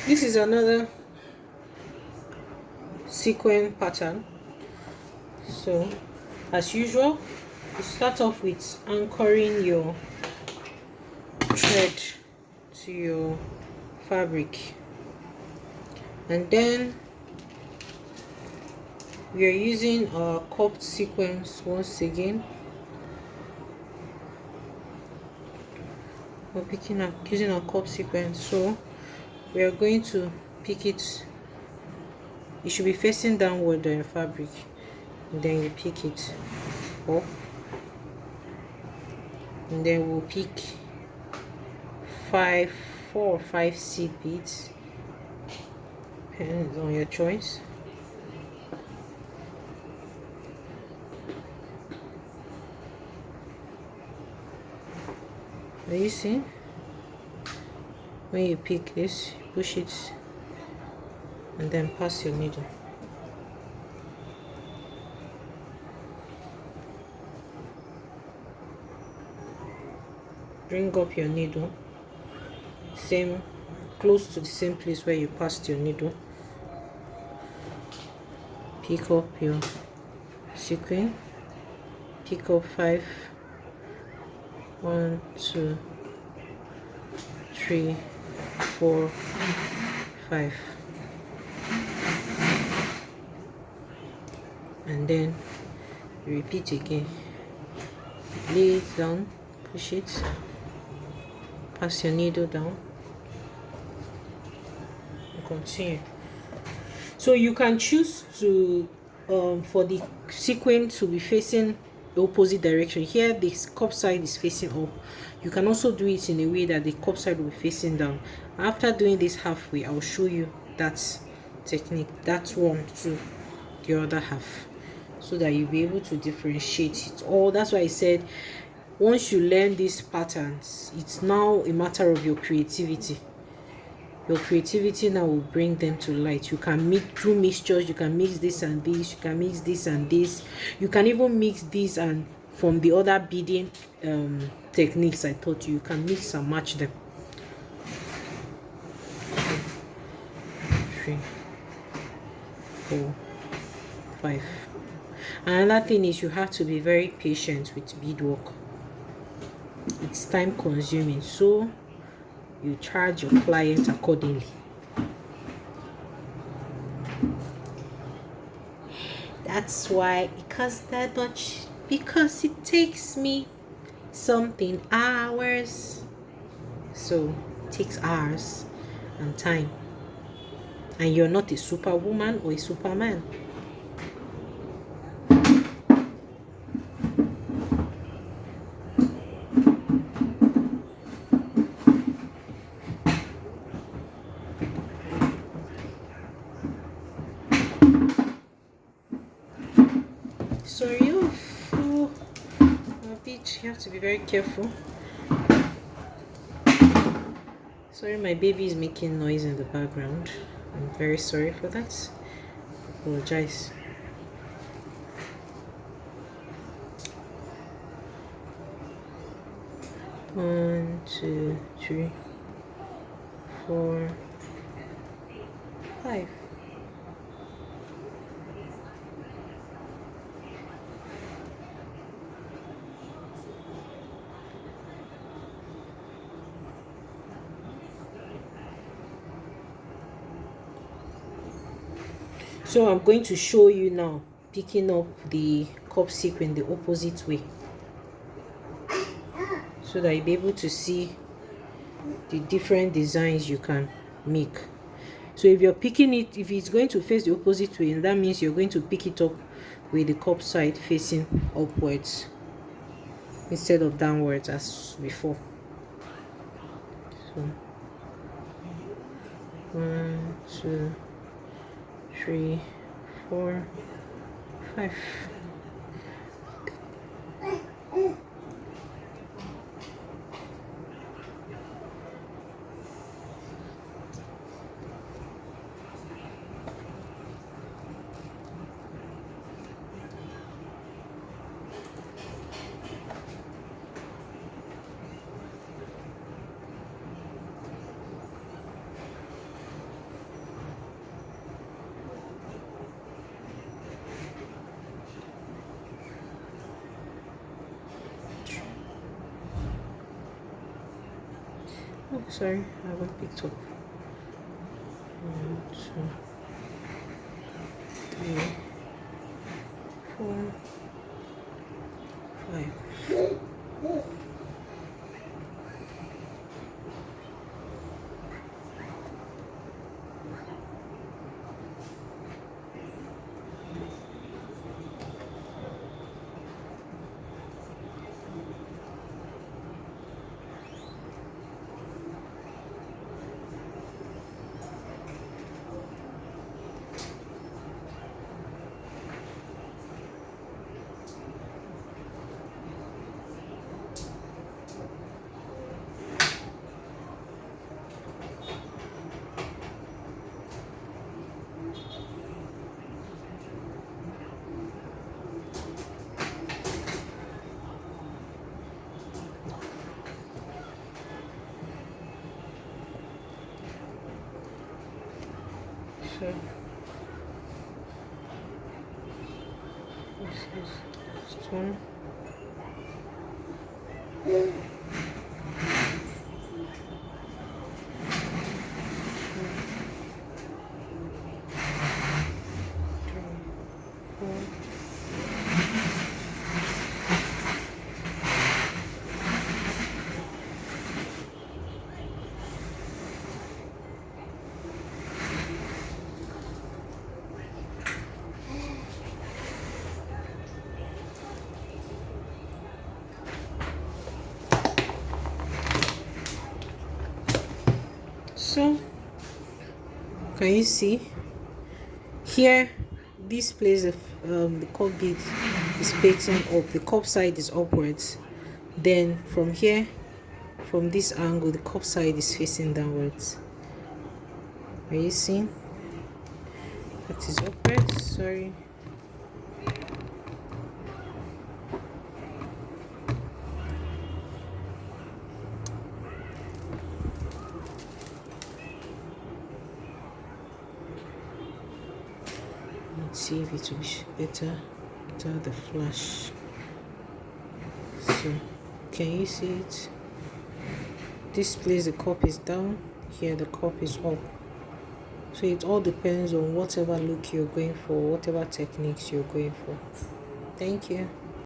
This is another sequin pattern. So as usual, you start off with anchoring your thread to your fabric, and then we are using our cupped sequins once again. We're picking up using our cup sequence, so we are going to pick it. It should be facing downward on your fabric, and then you pick it up, and then we'll pick 4 or 5 seed beads, depends on your choice. Are you seeing? When you pick this, push it and then pass your needle. Bring up your needle, close to the same place where you passed your needle. Pick up your sequin, pick up 5, 1, 2, 3, 4, 5, and then you repeat again. Lay it down, push it, pass your needle down, and continue. So you can choose to for the sequin to be facing the opposite direction. Here this cup side is facing up. You can also do it in a way that the cup side will be facing down. After doing this halfway, I'll show you that technique, that one to the other half, so that you'll be able to differentiate it all. That's why I said once you learn these patterns, it's now a matter of your creativity. Your creativity now will bring them to light. You can do mixtures, you can mix this and this, you can mix this and this, you can even mix this and from the other beading techniques I taught you. You can mix and match them. 3, 4, 5. Another thing is you have to be very patient with beadwork. It's time consuming, so you charge your client accordingly. That's why it costs that much, because it takes me something hours. So it takes hours and time, and you're not a superwoman or a superman. So you have to be very careful. Sorry, my baby is making noise in the background. I'm very sorry for that. Apologize. One, 2, 3, 4, 5. So I'm going to show you now picking up the cup sequin the opposite way, so that you'll be able to see the different designs you can make. So if you're picking it, if it's going to face the opposite way, that means you're going to pick it up with the cup side facing upwards instead of downwards as before. So 1, 2, 3, 4, 5. Sorry, I haven't picked up. 1, 2, 3, 4, 5. So this is stone. So can you see here, this place of the cup bead is facing up, the cup side is upwards. Then from here, from this angle, the cup side is facing downwards. Are you seeing? That is upwards. Sorry. Let's see if it will be better without the flash. So can you see it? This place the cup is down, here the cup is up. So it all depends on whatever look you're going for, whatever techniques you're going for. Thank you.